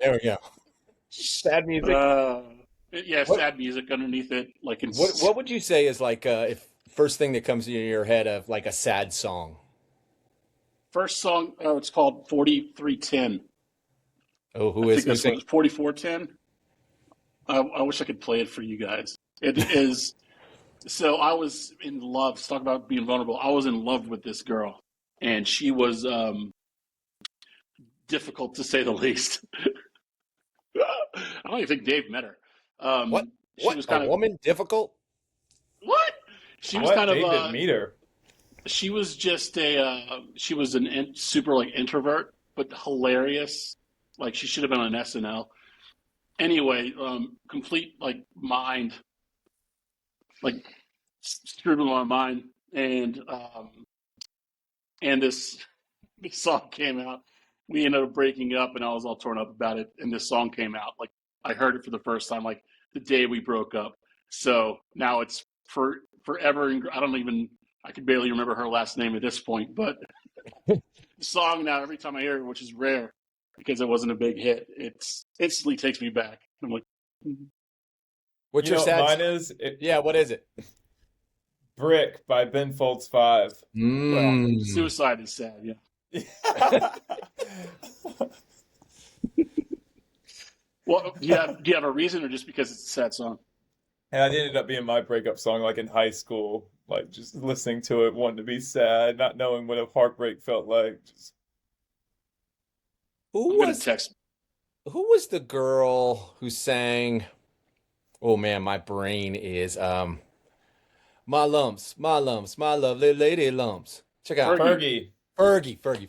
There we go. Sad music. Yeah, What sad music underneath it. Like what would you say is like if first thing that comes to your head of like a sad song? first song, it's called 4310. Oh, I who is think who that's what sings? it's 4410. I wish I could play it for you guys. It is so I was in love. Let's talk about being vulnerable. I was in love with this girl, and she was difficult to say the least. I don't even think Dave met her. What She what was a kind of woman difficult? what? She was What? kind of Dave didn't meet her. she was just a she was super like introvert, but hilarious. Like she should have been on SNL. Anyway, complete like mind like screwed with my mind, and this song came out. We ended up breaking up, and I was all torn up about it. And this song came out. Like I heard it for the first time, like the day we broke up. So now it's forever. And I don't even. I could barely remember her last name at this point. But the song now, every time I hear it, which is rare because it wasn't a big hit, it's instantly takes me back. I'm like, mhm. What's You your know what sad mine song? is? Yeah, what is it? Brick by Ben Folds 5. Well, Mm. suicide is sad. Yeah. Well, do you have a reason, or just because it's a sad song? And it ended up being my breakup song, like in high school, like just listening to it, wanting to be sad, not knowing what a heartbreak felt like. Just Who I'm gonna was text. who was the girl who sang? Oh man, my brain is my lumps, my lovely lady lumps. Check out Fergie. Fergie. Fergie.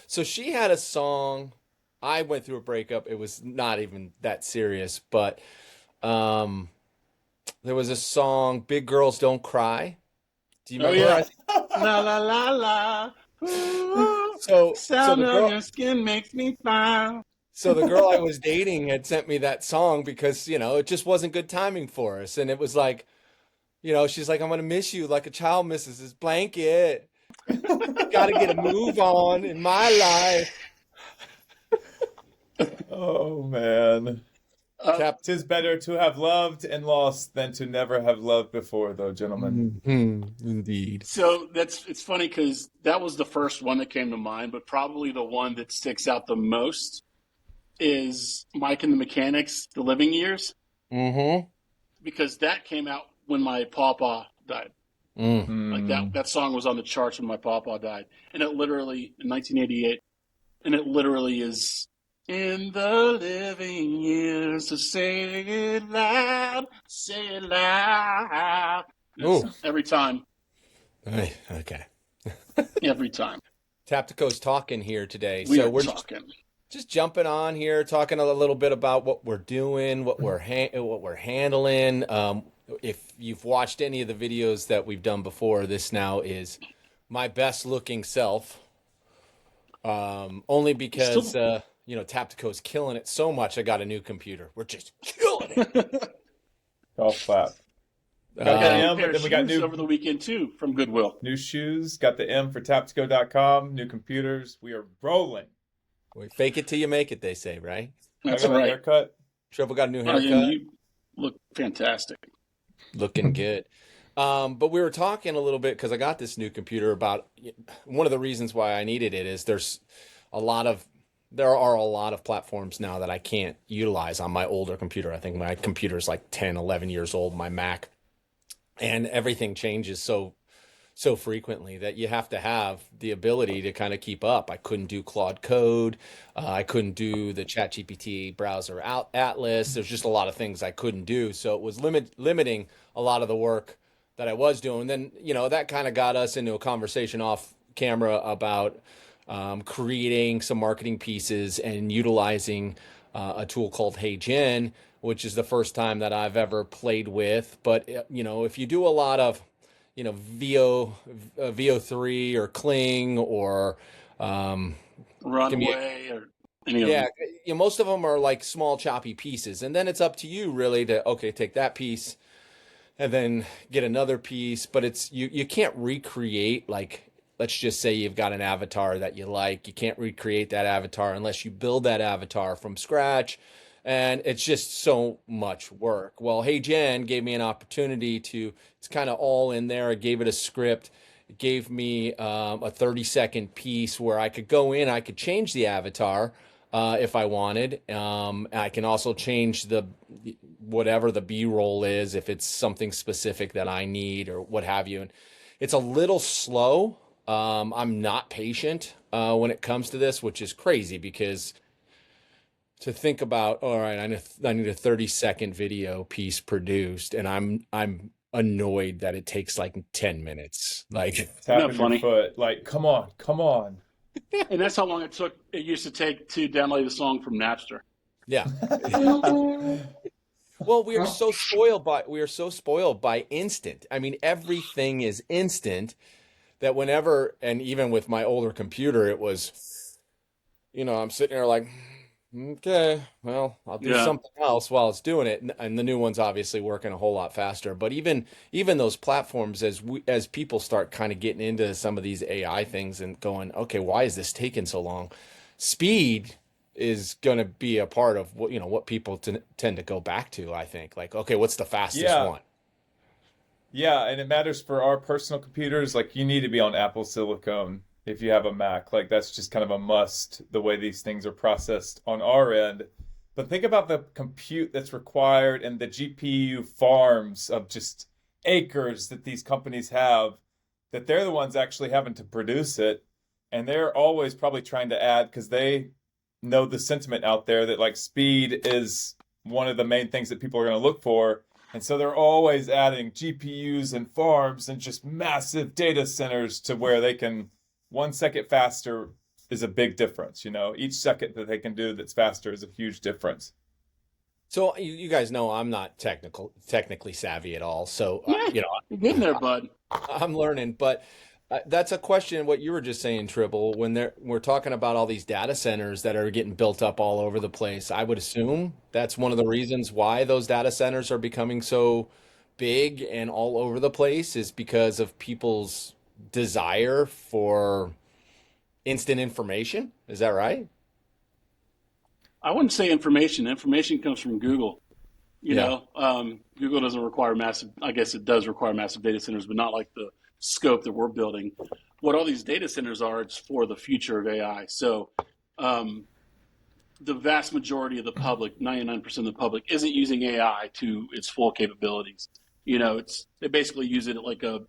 So she had a song. I went through a breakup. It was not even that serious, but um, there was a song, "Big Girls Don't Cry." Do you Oh remember her? yeah. La la la la. Ooh, So sound of your skin makes me smile. the girl I was dating had sent me that song because it just wasn't good timing for us, and it was like she's like, "I'm gonna miss you like a child misses his blanket. Got to get a move on in my life." Oh man. Uh, Tap. Tis better to have loved and lost than to never have loved before, though, gentlemen. Indeed. so it's funny because that was the first one that came to mind, but probably the one that sticks out the most is Mike and the Mechanics, The Living Years, Mm-hmm. because that came out when my pawpaw died. Mm. Like Hmm. that song was on the charts when my pawpaw died, and it literally in 1988, and it literally is in the living years. To say it loud. It's Ooh. every time, Okay. every time Taptico's talking here today, we so are we're talking. just jumping on here, talking a little bit about what we're doing, what we're handling. If you've watched any of the videos that we've done before, this now is my best looking self. Only because Still, Taptico's killing it so much. I got a new computer. We're just killing it. Golf clap. I Got got the a new M, pair and of then we got shoes over the weekend too from Goodwill. new shoes. Got the M for Taptico.com. New computers. We are rolling. We fake it till you make it, they say, right? I That's got my right. haircut. Trevor got a new And haircut. you look fantastic. Looking good. But we were talking a little bit because I got this new computer about one of the reasons why I needed it is a lot of there are a lot of platforms now that I can't utilize on my older computer. I think my computer is like 10, 11 years old, my Mac, and everything changes so frequently that you have to have the ability to kind of keep up. I couldn't do Claude Code. I couldn't do the ChatGPT browser out Atlas. There's just a lot of things I couldn't do. So it was limiting a lot of the work that I was doing. And then, that kind of got us into a conversation off camera about creating some marketing pieces and utilizing a tool called HeyGen, which is the first time that I've ever played with. But, if you do a lot of VO3 or Kling or give me Runway or any of yeah, them. most of them are like small choppy pieces, and then it's up to you really to take that piece and then get another piece. But it's you can't recreate like let's just say you've got an avatar that you like. You can't recreate that avatar unless you build that avatar from scratch. And it's just so much work. Well, Hey Jen gave me an opportunity to, it's kind of all in there. I gave it a script. It gave me a 30-second piece where I could go in, I could change the avatar if I wanted. I can also change the whatever the B-roll is if it's something specific that I need or what have you. And it's a little slow. I'm not patient when it comes to this, which is crazy because to think about, all right, I need a 30-second video piece produced, and I'm annoyed that it takes like 10 minutes. Like, Tapping your funny? foot, like, come on, come on. And that's how long it used to take to download the song from Napster. yeah. Well, we are so spoiled by instant. I mean, everything is instant that whenever, and even with my older computer, it was, I'm sitting there like, okay, well, I'll do Yeah. something else while it's doing it. And the new one's obviously working a whole lot faster. But even those platforms, as people start kind of getting into some of these AI things and going, okay, why is this taking so long? Speed is going to be a part of what people tend to go back to, I think. Like, okay, what's the fastest Yeah. one? Yeah, and it matters for our personal computers. Like, you need to be on Apple Silicon if you have a Mac. Like, that's just kind of a must, the way these things are processed on our end. But think about the compute that's required and the GPU farms of just acres that these companies have, that they're the ones actually having to produce it. And they're always probably trying to add, because they know the sentiment out there that like speed is one of the main things that people are going to look for. And so they're always adding GPUs and farms and just massive data centers to where they can 1 second faster is a big difference. Each second that they can do that's faster is a huge difference. So you guys know I'm not technically savvy at all. So Yeah, you're getting there, bud. I'm learning, but that's a question. What you were just saying, Tribble, when we're talking about all these data centers that are getting built up all over the place, I would assume that's one of the reasons why those data centers are becoming so big and all over the place is because of people's desire for instant information. Is that right? I wouldn't say information. Information comes from Google. Yeah. Google doesn't require massive, I guess it does require massive data centers, but not like the scope that we're building. What all these data centers are, it's for the future of AI. So the vast majority of the public, 99% of the public, isn't using AI to its full capabilities. They basically use it like a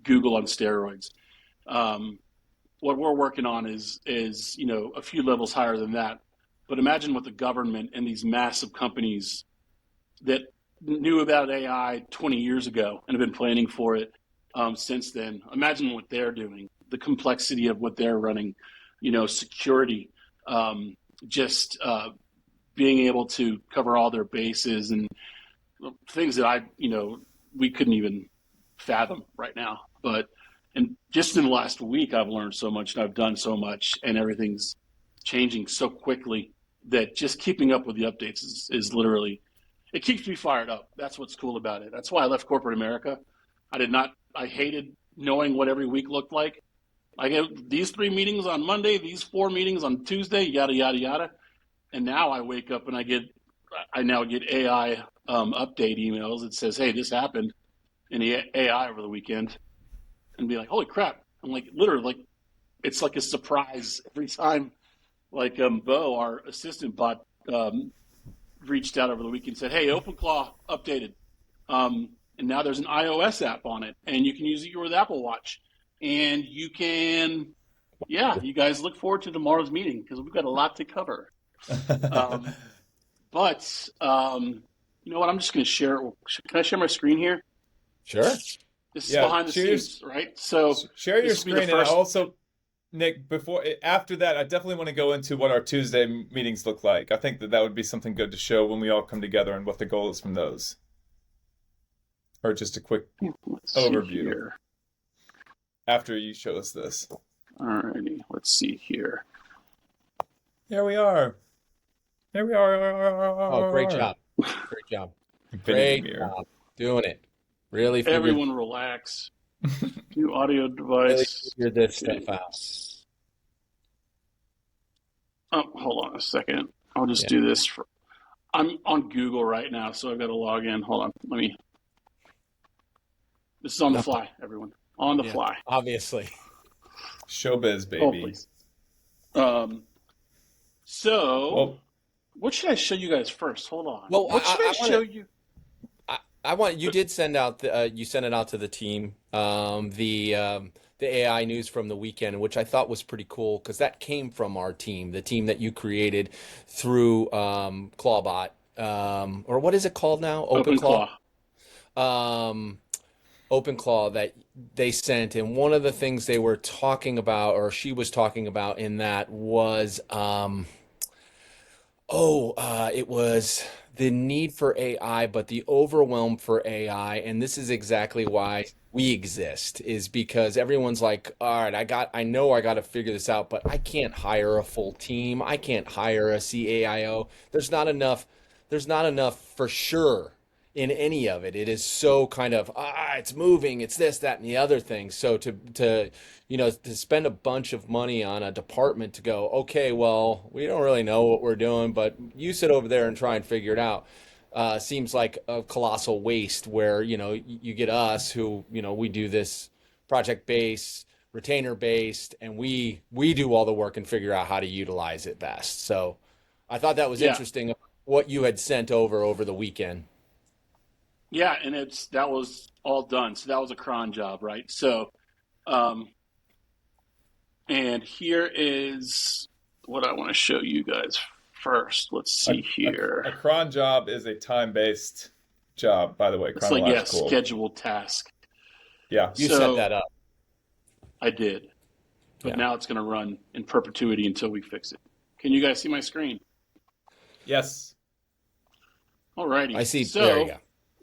Google on steroids. What we're working on is a few levels higher than that. But imagine what the government and these massive companies that knew about AI 20 years ago and have been planning for it since then. Imagine what they're doing, the complexity of what they're running, security, just being able to cover all their bases and things that we couldn't even fathom right now. And just in the last week, I've learned so much and I've done so much, and everything's changing so quickly that just keeping up with the updates is literally, it keeps me fired up. That's what's cool about it. That's why I left corporate America. I hated knowing what every week looked like. I get these 3 meetings on Monday, these 4 meetings on Tuesday, yada, yada, yada. And now I wake up and I now get AI update emails. It says, hey, this happened in the AI over the weekend. And be like, holy crap. I'm like, literally, like, it's like a surprise every time. Like Bo, our assistant bot, reached out over the weekend and said, hey, OpenClaw updated. And now there's an iOS app on it, and you can use it with Apple Watch. And you can, you guys look forward to tomorrow's meeting because we've got a lot to cover. But you know what? I'm just going to share. Can I share my screen here? Sure. This is behind the scenes, right? So share your screen, and I also, Nick, after that, I definitely want to go into what our Tuesday meetings look like. I think that would be something good to show when we all come together and what the goal is from those. Or just a quick overview after you show us this. Alrighty, let's see here. There we are. There we are. Oh, great job. Great job. Great job. Doing it. Really figured. Everyone relax. New audio Really device. figure this stuff out. Oh, hold on a second. I'll just Yeah. do this for. I'm on Google right now, so I've got to log in. Hold on. Let me. This is on the No, fly, everyone. On the yeah. fly. Obviously. Showbiz, Oh, baby. please. Um. So, Well, what should I show you guys first? Hold on. Well, What should I I want show to. you? I want you did send out you sent it out to the team the AI news from the weekend, which I thought was pretty cool because that came from our team, the team that you created through Clawbot, or what is it called now? Open OpenClaw. claw. Um, OpenClaw that they sent, and one of the things they were talking about, or she was talking about in that was it was the need for AI, but the overwhelm for AI, and this is exactly why we exist, is because everyone's like, all right, I know I got to figure this out, but I can't hire a full team. I can't hire a CAIO. There's not enough for sure in any of it. It is so kind of it's moving, it's this, that, and the other thing. So to spend a bunch of money on a department to go, okay, well, we don't really know what we're doing, but you sit over there and try and figure it out. Seems like a colossal waste where, you get us who, we do this project based, retainer based, and we do all the work and figure out how to utilize it best. So I thought that was Yeah. interesting what you had sent over the weekend. Yeah, and that was all done. So that was a cron job, right? So, um, and here is what I want to show you guys first. Let's a, see a, here. a cron job is a time-based job, by the way, It's like, yeah, chronological. scheduled task. Yeah. You set So that up. I did, but Yeah. now it's going to run in perpetuity until we fix it. Can you guys see my screen? Yes. I Alrighty. see. There you So go.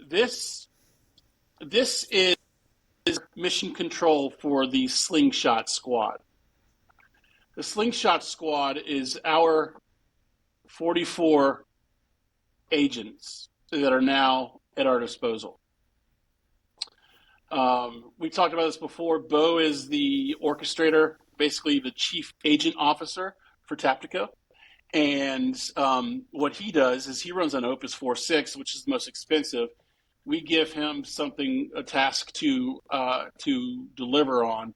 this is mission control for the Slingshot Squad. The Slingshot Squad is our 44 agents that are now at our disposal. We talked about this before. Bo is the orchestrator, basically the chief agent officer for Taptico. And what he does is he runs on Opus 4.6, which is the most expensive. We give him a task to deliver on,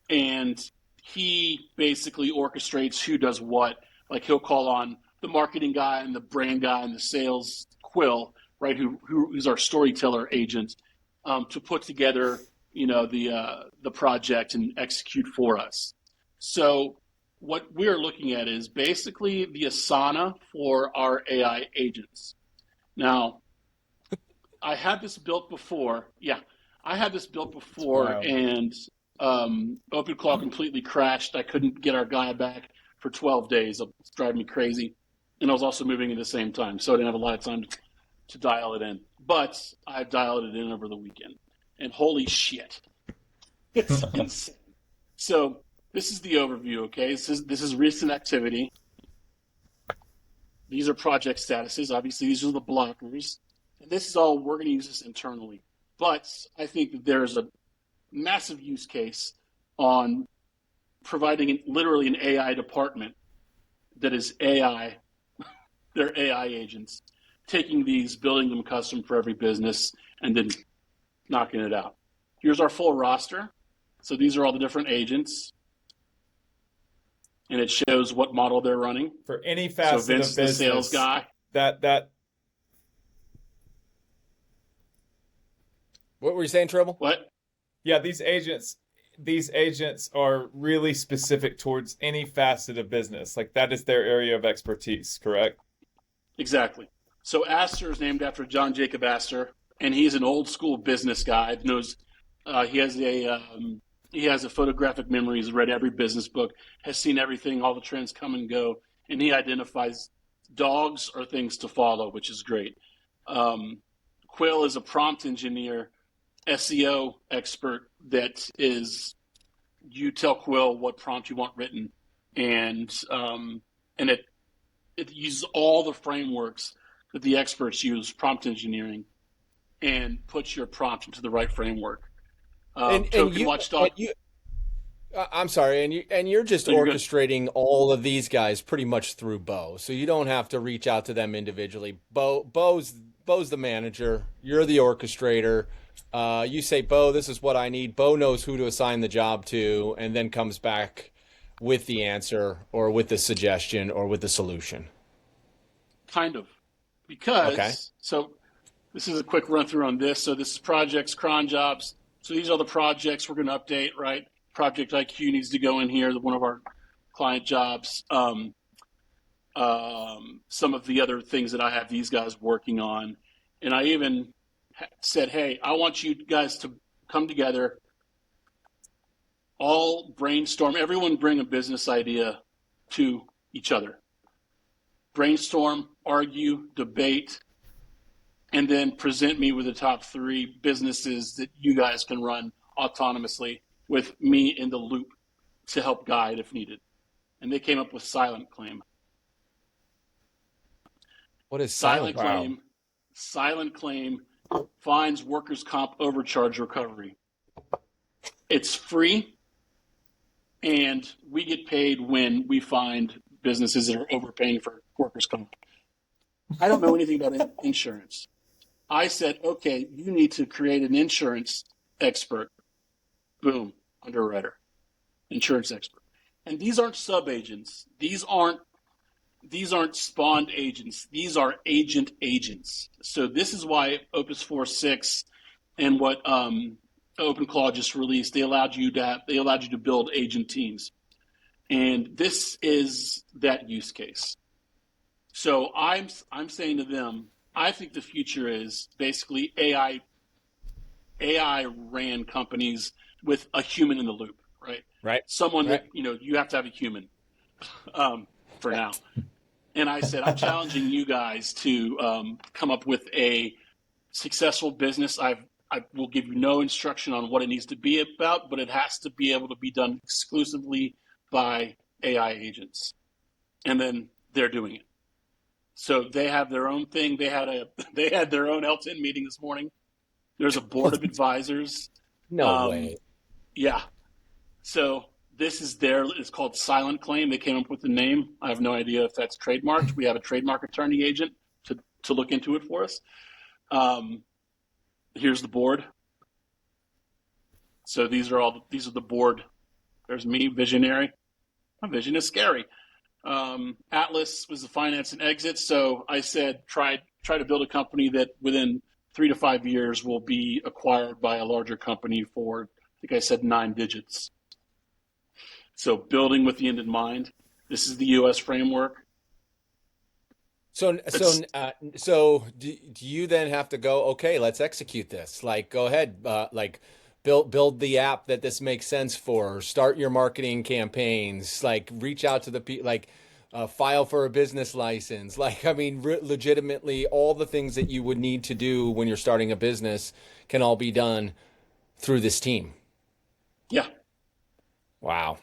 and he basically orchestrates who does what. Like he'll call on the marketing guy and the brand guy and the sales Quill, right? Who's our storyteller agent, to put together, the project and execute for us. So what we're looking at is basically the Asana for our AI agents. Now, I had this built before. Yeah, I had this built It's before, wild. and OpenClaw completely crashed. I couldn't get our guy back for 12 days. It's driving me crazy. And I was also moving at the same time, so I didn't have a lot of time to dial it in. But I dialed it in over the weekend, and holy shit, it's insane. So this is the overview. Okay, this is recent activity. These are project statuses. Obviously, these are the blockers. And this is all, we're going to use this internally. But I think that there's a massive use case on providing literally an AI department that is AI, they're AI agents, taking these, building them custom for every business, and then knocking it out. Here's our full roster. So these are all the different agents, and it shows what model they're running. For any So facet Vince of is the sales business, guy. that What were you saying, Tribble? What? yeah, these agents are really specific towards any facet of business. Like that is their area of expertise, correct? Exactly. So Astor is named after John Jacob Astor, and he's an old school business guy. Knows he has a photographic memory. He's read every business book, has seen everything, all the trends come and go, and he identifies dogs or things to follow, which is great. Quill is a prompt engineer, SEO expert that is, you tell Quill what prompt you want written, and it uses all the frameworks that the experts use, prompt engineering, and puts your prompt into the right framework. And Token you Watchdog. I'm sorry, and you're just So you're good. orchestrating all of these guys pretty much through Bo, so you don't have to reach out to them individually. Bo's the manager. You're the orchestrator. You say, Bo, this is what I need. Bo knows who to assign the job to, and then comes back with the answer, or with the suggestion, or with the solution. Kind of. Okay. So this is a quick run through on this. So this is projects, cron jobs. So these are the projects we're going to update, right? Project IQ needs to go in here, one of our client jobs. Some of the other things that I have these guys working on. And I even said, hey, I want you guys to come together, all brainstorm, everyone bring a business idea to each other. Brainstorm, argue, debate, and then present me with the top 3 businesses that you guys can run autonomously with me in the loop to help guide if needed. And they came up with Silent Claim. What is silent? Wow. Silent Claim finds workers' comp overcharge recovery. It's free, and we get paid when we find businesses that are overpaying for workers' comp. I don't know anything about insurance. I said, okay, you need to create an insurance expert. Boom, underwriter, insurance expert. And these aren't sub-agents. These aren't spawned agents. These are agents. So this is why Opus 4.6 and what OpenClaw just released, they allowed you to build agent teams. And this is that use case. So I'm saying to them, I think the future is basically AI ran companies with a human in the loop, right? Right. Someone Right. that, you have to have a human for now. And I said, I'm challenging you guys to come up with a successful business. I will give you no instruction on what it needs to be about, but it has to be able to be done exclusively by AI agents. And then they're doing it. So they have their own thing. They had their own L10 meeting this morning. There's a board of advisors. No way. Yeah. So this is it's called Silent Claim. They came up with the name. I have no idea if that's trademarked. We have a trademark attorney agent to look into it for us. Here's the board. So these are the board. There's me, visionary. My vision is scary. Atlas was the finance and exit. So I said, try to build a company that within 3 to 5 years will be acquired by a larger company for, I think I said 9 digits. So building with the end in mind. This is the U.S. framework. So do you then have to go, okay, let's execute this. Like, go ahead, like build the app that this makes sense for, start your marketing campaigns, like reach out to the people, like file for a business license. Like, I mean, legitimately all the things that you would need to do when you're starting a business can all be done through this team. Yeah. Wow.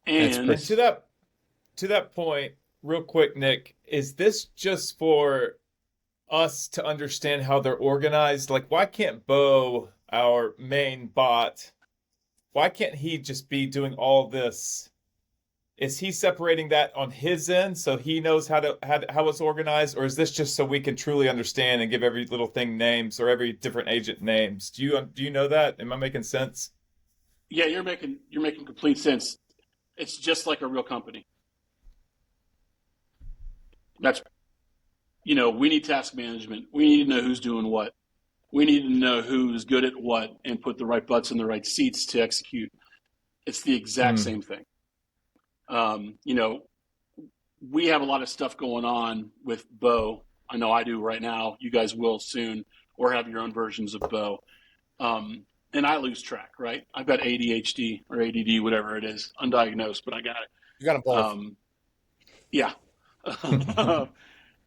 And To that point, real quick, Nick, is this just for us to understand how they're organized? Like, why can't Bo, our main bot, why can't he just be doing all this? Is he separating that on his end so he knows how it's organized, or is this just so we can truly understand and give every little thing names, or every different agent names? Do you know that? Am I making sense? yeah, you're making complete sense. It's just like a real company. That's, we need task management. We need to know who's doing what. We need to know who's good at what and put the right butts in the right seats to execute. It's the exact same thing. We have a lot of stuff going on with Bo. I know I do right now. You guys will soon, or have your own versions of Bo. And I lose track, right? I've got ADHD or ADD, whatever it is, undiagnosed, but I got it. You got them both. Yeah.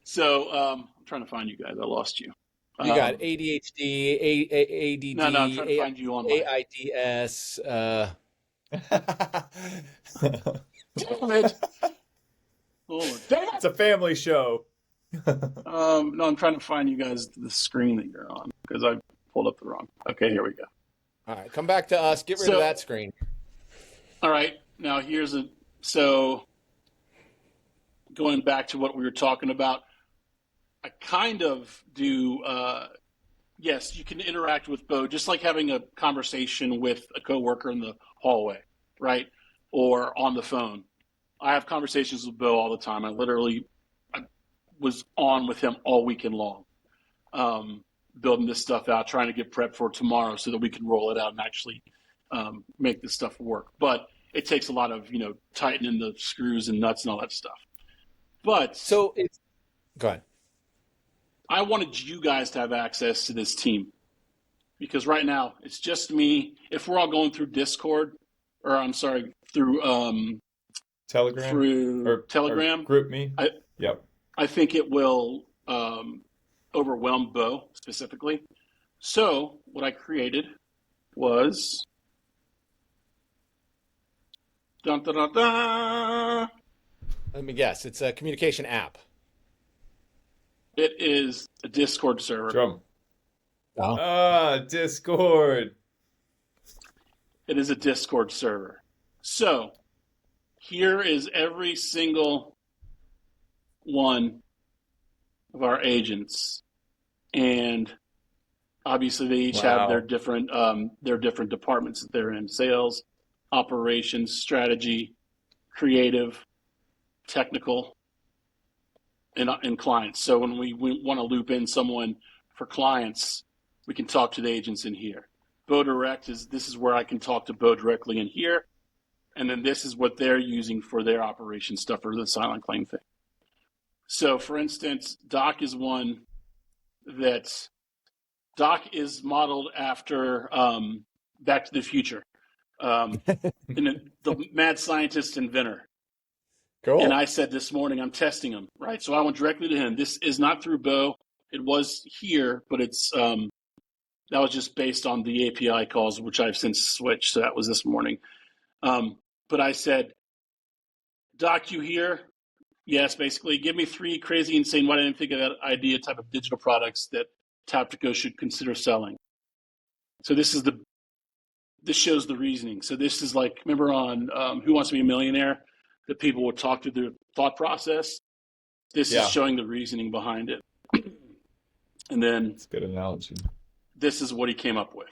So I'm trying to find you guys. I lost you. You got ADHD, ADD, No, I'm trying to find you online. AIDS. Damn it. Oh, damn It's a family show. No, I'm trying to find you guys the screen that you're on because I pulled up the wrong. Okay, here we go. All right, come back to us. Get rid of So, that screen. all right, now so going back to what we were talking about, I kind of do. Yes, you can interact with Bo just like having a conversation with a coworker in the hallway, right, or on the phone. I have conversations with Bo all the time. I was on with him all weekend long, building this stuff out, trying to get prepped for tomorrow so that we can roll it out and actually make this stuff work. But it takes a lot of tightening the screws and nuts and all that stuff. But So it's go ahead. I wanted you guys to have access to this team because right now it's just me. If we're all going through Discord, or I'm sorry, Telegram through or Telegram, group me. I Yep. I think it will overwhelm Bo specifically. So what I created was dun, dun, dun, dun. Let me guess. It's a communication app. It is a Discord server. Drum. Oh. Discord. It is a Discord server. So here is every single one of our agents, and obviously they each have their different departments that they're in: sales, operations, strategy, creative, technical, and clients. So when we want to loop in someone for clients, we can talk to the agents in here. Bo Direct this is where I can talk to Bo directly in here, and then this is what they're using for their operation stuff for the silent claim thing. So, for instance, Doc is one that Doc is modeled after Back to the Future, and the mad scientist inventor. Cool. And I said this morning, I'm testing him, right? So I went directly to him. This is not through Bo. It was here, but it's that was just based on the API calls, which I've since switched. So that was this morning. But I said, Doc, you here? Yes, basically. Give me 3 crazy, insane, why didn't I think of that idea type of digital products that Taptico should consider selling. So this shows the reasoning. So this is like, remember on Who Wants to Be a Millionaire, that people would talk through their thought process? This is showing the reasoning behind it. And then That's a good analogy. this is what he came up with.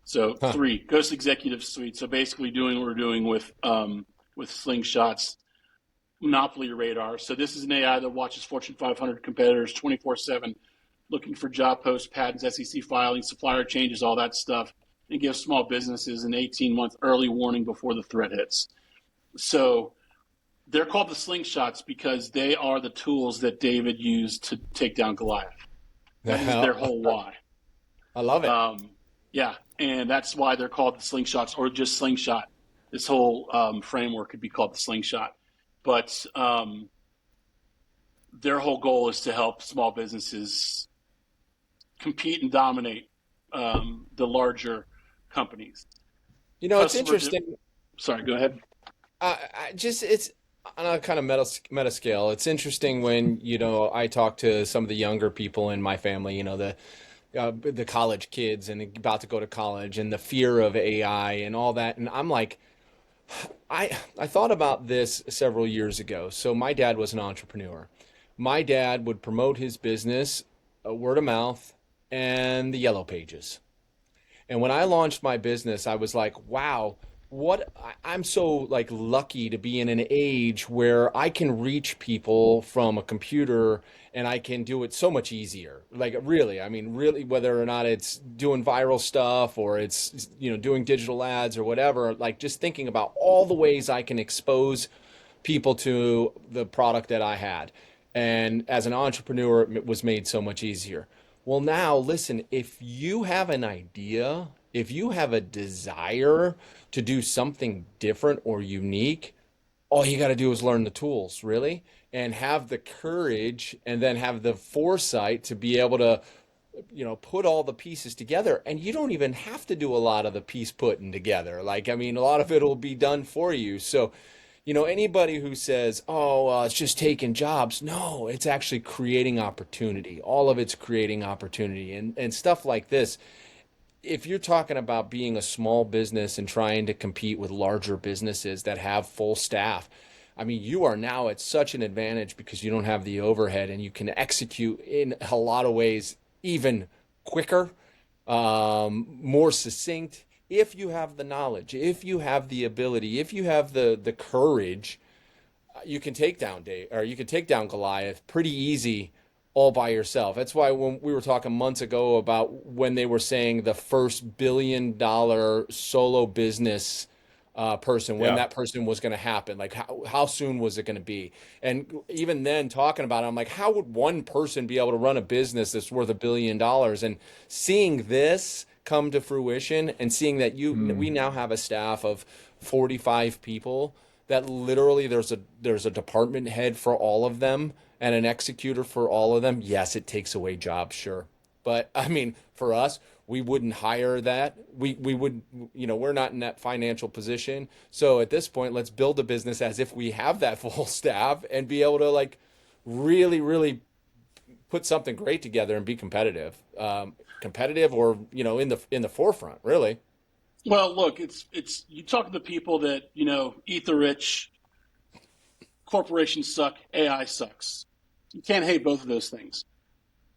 So 3, Ghost Executive Suite. So basically doing what we're doing with Slingshot's Monopoly Radar. So this is an AI that watches Fortune 500 competitors 24/7, looking for job posts, patents, SEC filings, supplier changes, all that stuff, and gives small businesses an 18-month early warning before the threat hits. So they're called the Slingshots because they are the tools that David used to take down Goliath. That is their whole why. I love it. Yeah, and that's why they're called the Slingshots, or just Slingshot. This whole framework could be called the Slingshot. But their whole goal is to help small businesses compete and dominate the larger companies. It's interesting. Sorry, go ahead. It's on a kind of meta scale. It's interesting when, I talk to some of the younger people in my family, the college kids and about to go to college and the fear of AI and all that. And I'm like, I thought about this several years ago. So my dad was an entrepreneur. My dad would promote his business, word of mouth, and the yellow pages. And when I launched my business, I was like, wow, I'm so like lucky to be in an age where I can reach people from a computer and I can do it so much easier. Like really, I mean, really, whether or not it's doing viral stuff or it's, doing digital ads or whatever, like just thinking about all the ways I can expose people to the product that I had. And as an entrepreneur, it was made so much easier. Well, now listen, if you have an idea, if you have a desire to do something different or unique, all you got to do is learn the tools, really, and have the courage and then have the foresight to be able to, put all the pieces together. And you don't even have to do a lot of the piece putting together. Like, I mean, a lot of it will be done for you. So, anybody who says, "Oh, it's just taking jobs," no, it's actually creating opportunity. All of it's creating opportunity, and stuff like this. If you're talking about being a small business and trying to compete with larger businesses that have full staff, I mean, you are now at such an advantage because you don't have the overhead and you can execute in a lot of ways even quicker, more succinct. If you have the knowledge, if you have the ability, if you have the courage, you can take down Dave, or you can take down Goliath pretty easy all by yourself. That's why when we were talking months ago about when they were saying the first $1 billion solo business person, when Yeah. that person was going to happen, like how soon was it going to be? And even then, talking about it, I'm like, how would one person be able to run a business that's worth $1 billion? And seeing this come to fruition, and seeing that we Mm. now have a staff of 45 people, that literally there's a department head for all of them and an executor for all of them. Yes, it takes away jobs, sure. But I mean, for us, we wouldn't hire that. We would, we're not in that financial position. So at this point, let's build a business as if we have that full staff and be able to like really, really put something great together and be competitive. Competitive, or in the forefront, really. Well, look, it's you talk to the people that eat the rich, corporations suck, AI sucks. You can't hate both of those things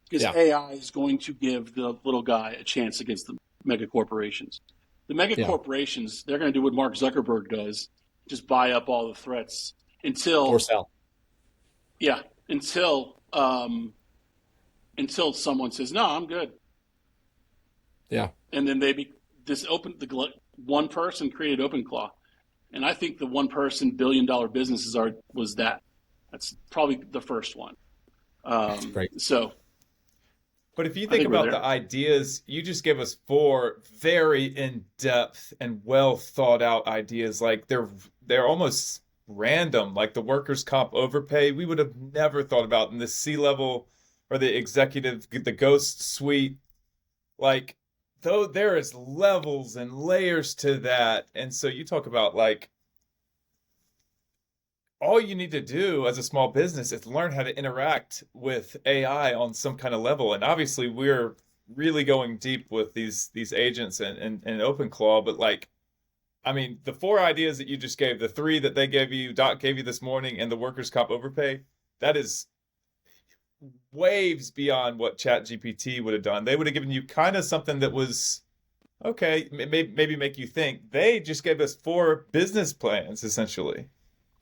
because Yeah. AI is going to give the little guy a chance against the mega corporations. The mega Yeah. corporations, they're going to do what Mark Zuckerberg does, just buy up all the threats Or until, sell. yeah, until someone says, "No, I'm good," Yeah. and then they be this open the one person created OpenClaw, and I think the one person $1 billion businesses was that. That's probably the first one. Great. So But if you I think think we're about the there. ideas, you just gave us four very in-depth and well thought out ideas. Like they're almost random, like the workers' comp overpay. We would have never thought about in the C-level or the executive, the ghost suite. Like, though there is levels and layers to that. And so you talk about like all you need to do as a small business is learn how to interact with AI on some kind of level. And obviously, we're really going deep with these agents and OpenClaw. But like, I mean, the four ideas that you just gave, the three that they gave you, Doc gave you this morning, and the workers' comp overpay, that is waves beyond what ChatGPT would have done. They would have given you kind of something that was okay, maybe make you think. They just gave us four business plans essentially.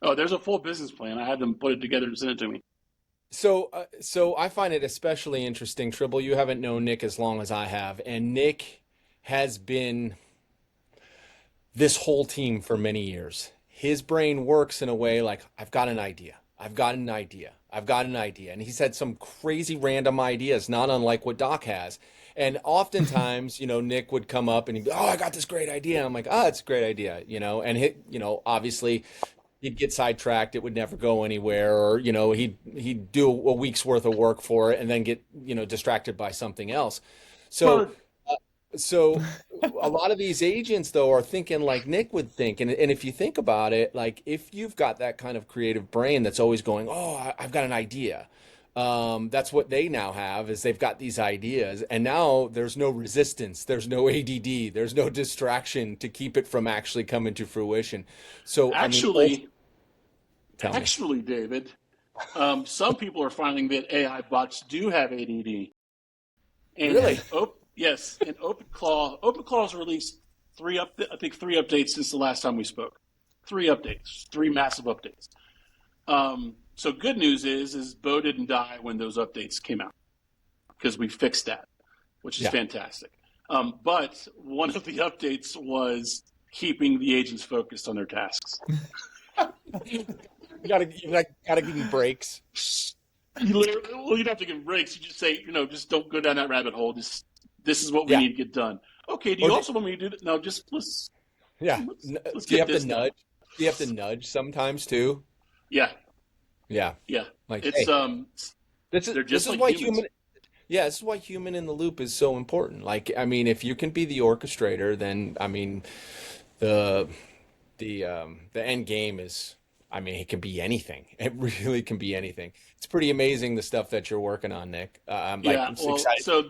Oh, there's a full business plan. I had them put it together and send it to me. So I find it especially interesting, Tribble. You haven't known Nick as long as I have, and Nick has been this whole team for many years. His brain works in a way like, I've got an idea. I've got an idea. I've got an idea. And he's had some crazy random ideas, not unlike what Doc has. And oftentimes, Nick would come up and he'd be, "Oh, I got this great idea." And I'm like, "Oh, it's a great idea," and obviously he'd get sidetracked. It would never go anywhere, or he'd do a week's worth of work for it and then get distracted by something else. So Bird. so a lot of these agents though are thinking like Nick would think, and if you think about it, like if you've got that kind of creative brain that's always going, "Oh, I've got an idea." That's what they now have, is they've got these ideas, and now there's no resistance, there's no ADD, there's no distraction to keep it from actually coming to fruition. So I mean, Actually, tell me. actually, David, some people are finding that AI bots do have ADD. Really? And yes, and OpenClaw has released I think three updates since the last time we spoke. Three updates, three massive updates. So good news is Bo didn't die when those updates came out because we fixed that, which is Yeah. fantastic. But one of the updates was keeping the agents focused on their tasks. You gotta give them breaks. You literally, well, you don't have to give breaks. You just say, just don't go down that rabbit hole. Just this is what we Yeah. need to get done. Okay. Do Or you do, also want me to do that? No, just yeah. let's Do you get have to this done. nudge? Do you have to nudge sometimes too? Yeah, Yeah. yeah. Like, It's hey, this is they're this just is like why humans. this is why human in the loop is so important. Like, I mean, if you can be the orchestrator, then I mean, the the end game is I mean, it can be anything. It really can be anything. It's pretty amazing the stuff that you're working on, Nick. I'm like, Yeah, I'm so well, excited. so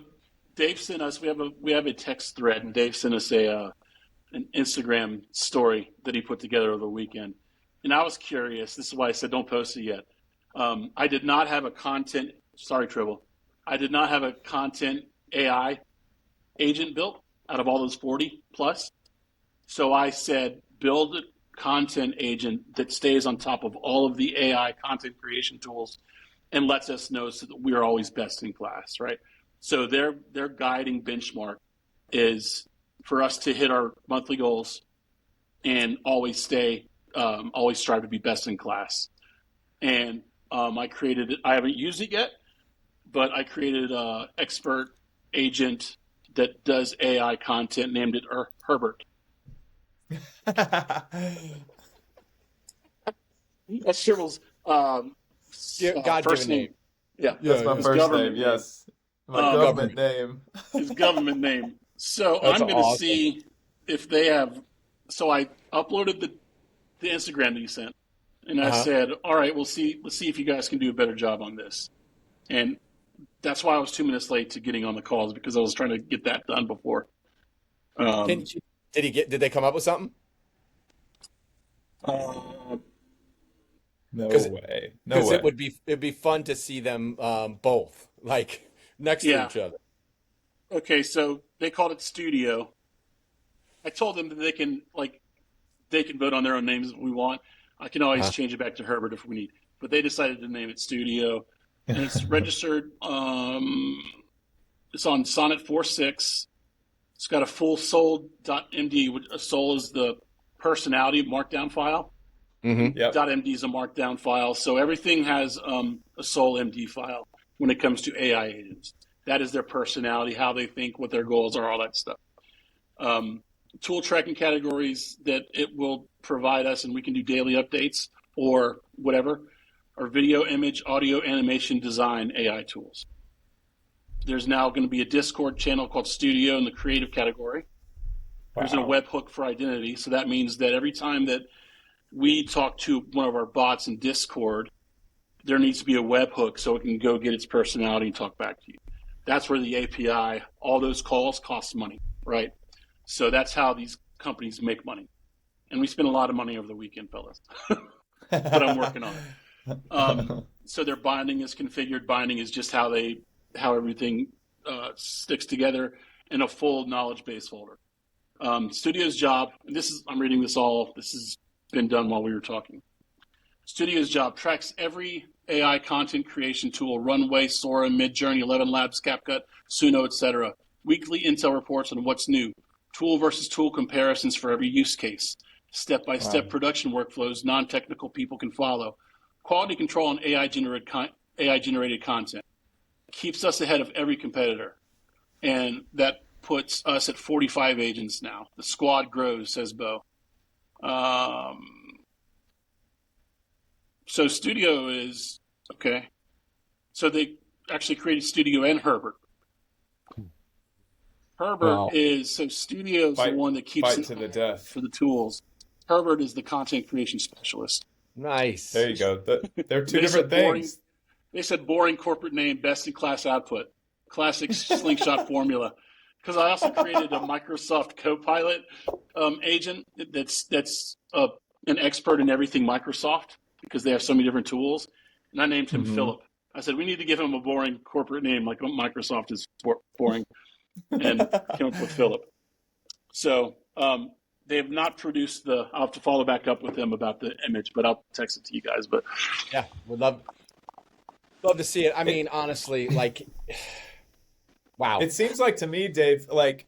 Dave sent us. We have a text thread, and Dave sent us a an Instagram story that he put together over the weekend. And I was curious. This is why I said don't post it yet. I did not have a content. Sorry, Tribble. I did not have a content AI agent built out of all those 40 plus. So I said build a content agent that stays on top of all of the AI content creation tools and lets us know so that we're always best in class, right? So their guiding benchmark is for us to hit our monthly goals and always strive to be best in class. And I created it. I haven't used it yet, but I created an expert agent that does AI content, named it Herbert. That's Tribble's God-given first name. name. Yeah, That's my his first government name, name. yes. My Um, government name. his government name. So That's I'm going to awesome. see if they have. So I uploaded the Instagram that you sent, and I Uh-huh. said, "All right, we'll see. Let's see if you guys can do a better job on this." And that's why I was 2 minutes late to getting on the calls because I was trying to get that done before. Can Um, did they come up with something? uh, No Because way. No because way. it'd be fun to see them both like next to yeah. each other. Okay. So they called it Studio. I told them that they can vote on their own names if we want. I can always Uh-huh. change it back to Herbert if we need. But they decided to name it Studio, and it's registered. It's on Sonnet 4.6. It's got a full soul.md. A soul is the personality markdown file. And Yep. .md is a markdown file. So everything has a soul MD file when it comes to AI agents. That is their personality, how they think, what their goals are, all that stuff. Um, Tool tracking categories that it will provide us, and we can do daily updates or whatever, are video, image, audio, animation, design AI tools. There's now going to be a Discord channel called Studio in the creative category. There's a Wow. webhook for identity. So that means that every time that we talk to one of our bots in Discord, there needs to be a webhook so it can go get its personality and talk back to you. That's where the API, all those calls cost money, right? So that's how these companies make money. And we spent a lot of money over the weekend, fellas, but I'm working on it. So their binding is configured. Binding is just how everything sticks together in a full knowledge base folder. Studio's job, and I'm reading this all. This has been done while we were talking. Studio's job tracks every AI content creation tool: Runway, Sora, Midjourney, 11 Labs, CapCut, Suno, etc. Weekly intel reports on what's new. Tool versus tool comparisons for every use case. Step-by-step Wow. production workflows non-technical people can follow. Quality control on AI-generated content. Keeps us ahead of every competitor. And that puts us at 45 agents now. The squad grows, says Bo. Um, so Studio is, okay. So they actually created Studio and Herbert. Herbert Wow. is, so Studio's the Fight, one that keeps fight an to the eye death. for the tools. Herbert is the content creation specialist. There Nice. you go. They're two They different said boring. things. They said boring corporate name, best in class output, classic slingshot formula. Because I also created a Microsoft Copilot agent that's an expert in everything Microsoft because they have so many different tools. And I named him Hmm. Philip. I said we need to give him a boring corporate name like Microsoft is boring, and came up with Philip. So they have not produced the. I'll have to follow back up with them about the image, but I'll text it to you guys. But Yeah, would love to see it. I It mean, honestly, like, wow. it seems like to me, Dave, like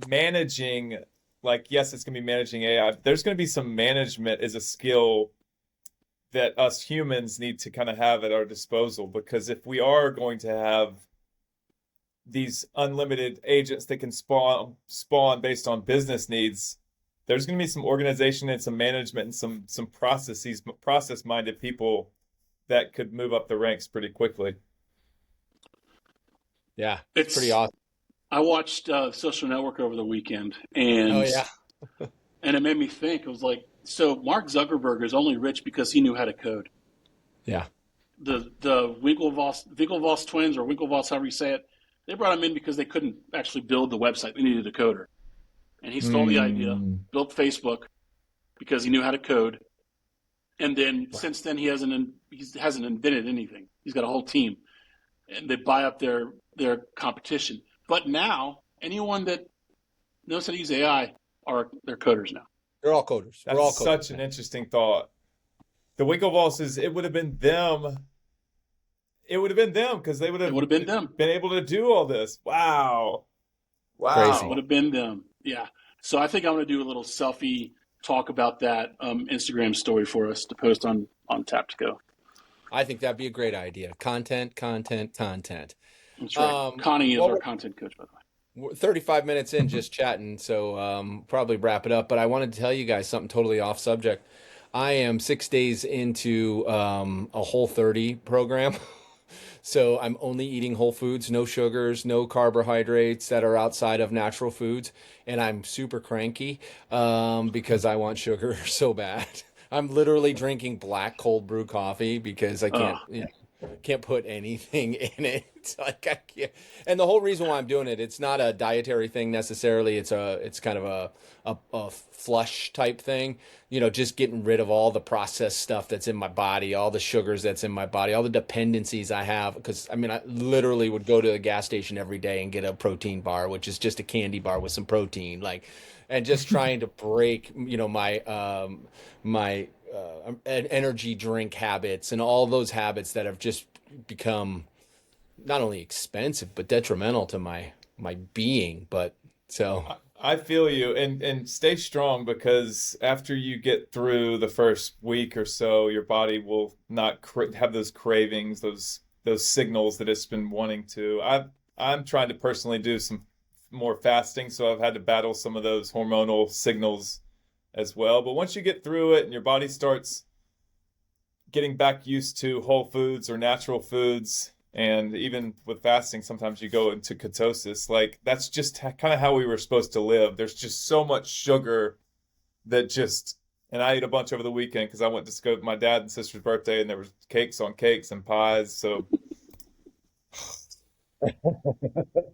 managing, like yes, it's gonna be managing AI. There's gonna be some management as a skill that us humans need to kind of have at our disposal because if we are going to have these unlimited agents that can spawn based on business needs, there's going to be some organization and some management and some process minded people that could move up the ranks pretty quickly. Yeah, it's pretty it's. awesome. I watched Social Network over the weekend, Oh and yeah. it made me think. It was like So Mark Zuckerberg is only rich because he knew how to code. Yeah. The Winklevoss twins, or Winklevoss, however you say it, they brought him in because they couldn't actually build the website. They needed a coder. And he stole the idea, Mm. built Facebook because he knew how to code. And then since then he hasn't invented anything. He's got a whole team, and they buy up their competition. But now anyone that knows how to use AI they're coders now. They're all coders. We're all That's coders. such an interesting thought. The Winklevosses, it would have been them. It would have been them because they would have It would have been them. been able to do all this. Wow. Crazy. It would have been them. Yeah. So I think I'm going to do a little selfie talk about that Instagram story for us to post on Taptico. I think that'd be a great idea. Content. That's right. Connie is our content coach, by the way. We're 35 minutes in just chatting, so probably wrap it up. But I wanted to tell you guys something totally off subject. I am 6 days into a Whole30 program. So I'm only eating whole foods, no sugars, no carbohydrates that are outside of natural foods. And I'm super cranky because I want sugar so bad. I'm literally drinking black cold brew coffee because I can't put anything in it. Like I can't. And the whole reason why I'm doing it, it's not a dietary thing necessarily. It's kind of a flush type thing. Just getting rid of all the processed stuff that's in my body, all the sugars that's in my body, all the dependencies I have. Because I literally would go to a gas station every day and get a protein bar, which is just a candy bar with some protein, and just trying to break, my energy drink habits and all those habits that have just become not only expensive but detrimental to my being. But so I feel you, and stay strong, because after you get through the first week or so, your body will not have those cravings, those signals that it's been wanting to. I'm trying to personally do some more fasting, so I've had to battle some of those hormonal signals as well. But once you get through it and your body starts getting back used to whole foods or natural foods, and even with fasting, sometimes you go into ketosis. That's just kind of how we were supposed to live. There's just so much sugar and I ate a bunch over the weekend because I went to go to my dad and sister's birthday, and there was cakes on cakes and pies. So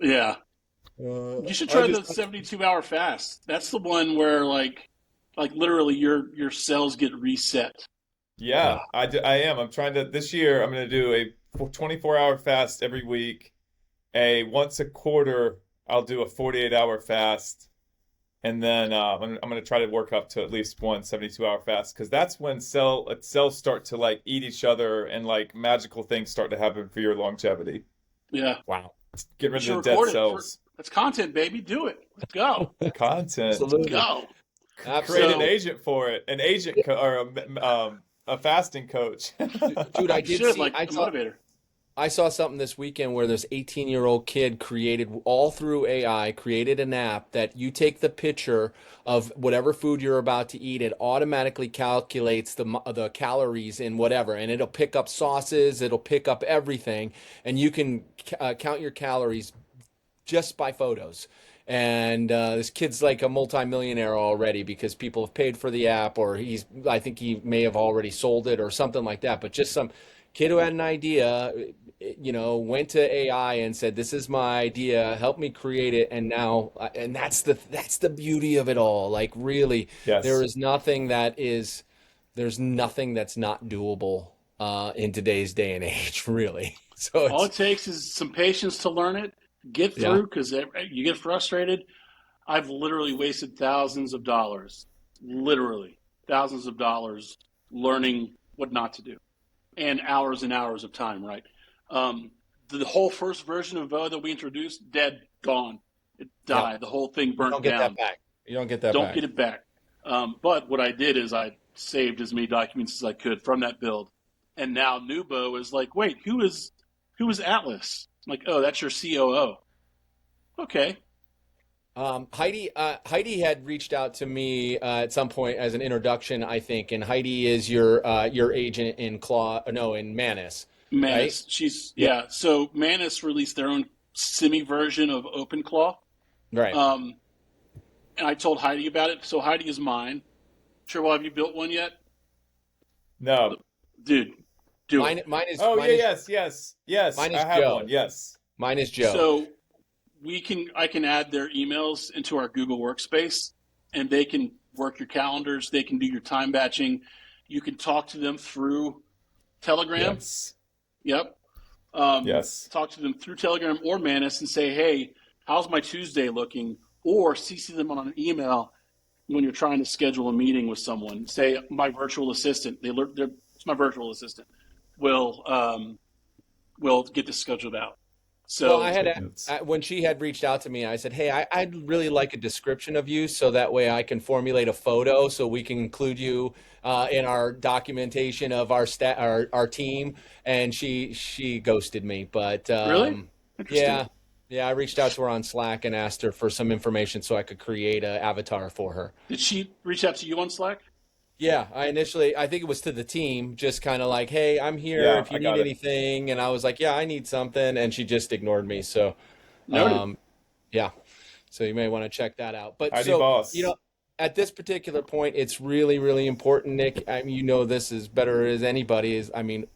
yeah, you should try the 72-hour fast. That's the one where like literally your cells get reset. yeah, I am. I'm trying to, this year, I'm going to do a 24-hour fast every week. Once a quarter, I'll do a 48-hour fast. And then I'm going to try to work up to at least one 72-hour fast, because that's when cells start to eat each other, and magical things start to happen for your longevity. Yeah. wow. Get rid of the dead cells. That's content, baby. Do it. Let's go. Content. Absolutely. Go. Create an agent for it. An agent or a fasting coach. Dude, I did see. A motivator. I saw something this weekend where this 18-year-old kid created, all through AI, created an app that you take the picture of whatever food you're about to eat. It automatically calculates the calories in whatever, and it'll pick up sauces, it'll pick up everything, and you can count your calories just by photos. And this kid's like a multimillionaire already because people have paid for the app, or I think he may have already sold it or something like that. But just some kid who had an idea, went to AI and said, "This is my idea, help me create it." And now, and that's the beauty of it all. Really, Yes. there's nothing that's not doable in today's day and age, really. So all it takes is some patience to learn it, get through, because you get frustrated. I've literally wasted thousands of dollars learning what not to do, and hours of time, right? The whole first version of Vo that we introduced, dead, gone. It died. Yep. The whole thing burnt you don't get down. that back. You don't get that Don't back. get it back. But what I did is I saved as many documents as I could from that build. And now Nubo is like, wait, who is Atlas? I'm like, oh, that's your COO. Okay. Heidi had reached out to me at some point as an introduction, I think, and Heidi is your agent in Manus. Manus. Right? She's So Manus released their own semi version of OpenClaw. Right. And I told Heidi about it. So Heidi is mine. Trevor, have you built one yet? No. Dude, do Mine, it. mine is Oh, mine yeah, is yes. mine I is have Joe. one. Yes. Mine is Joe. So I can add their emails into our Google Workspace, and they can work your calendars. They can do your time batching. You can talk to them through Telegram. Yes. Yep. Yes. Talk to them through Telegram or Manus and say, hey, how's my Tuesday looking? Or CC them on an email when you're trying to schedule a meeting with someone. Say, my virtual assistant, it's my virtual assistant, will get this scheduled out. Well, So, when she had reached out to me, I said, "Hey, I'd really like a description of you, so that way I can formulate a photo, so we can include you in our documentation of our team." And she ghosted me, but really? Interesting. yeah, I reached out to her on Slack and asked her for some information so I could create an avatar for her. Did she reach out to you on Slack? Yeah, I think it was to the team, just kind of like, "Hey, I'm here Yeah, if you I need got it. anything." And I was like, "Yeah, I need something," and she just ignored me. So, Noted. um, yeah. So you may want to check that out. But ID so, boss. at this particular point, it's really, really important, Nick. I mean, this as better as anybody is. I mean,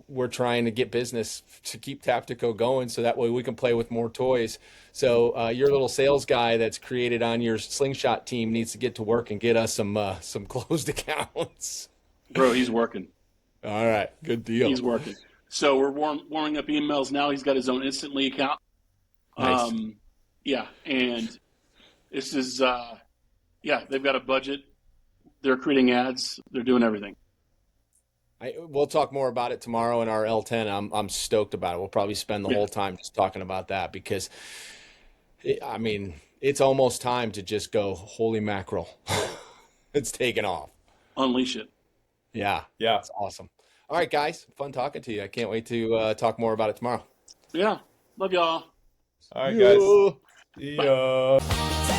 we're trying to get business to keep Taptico going, so that way we can play with more toys. So your little sales guy that's created on your Slingshot team needs to get to work and get us some closed accounts. Bro, he's working. All right, good deal. He's working. So we're warming up emails now. He's got his own Instantly account. Nice. Yeah, and this is they've got a budget. They're creating ads. They're doing everything. We'll talk more about it tomorrow in our L10. I'm stoked about it. We'll probably spend the Yeah, whole time just talking about that because, I mean, it's almost time to just go, holy mackerel. It's taken off. unleash it. Yeah, Yeah. it's awesome. All right, guys, fun talking to you. I can't wait to talk more about it tomorrow. Yeah, love y'all. All right, guys. Yeah. See Bye. ya.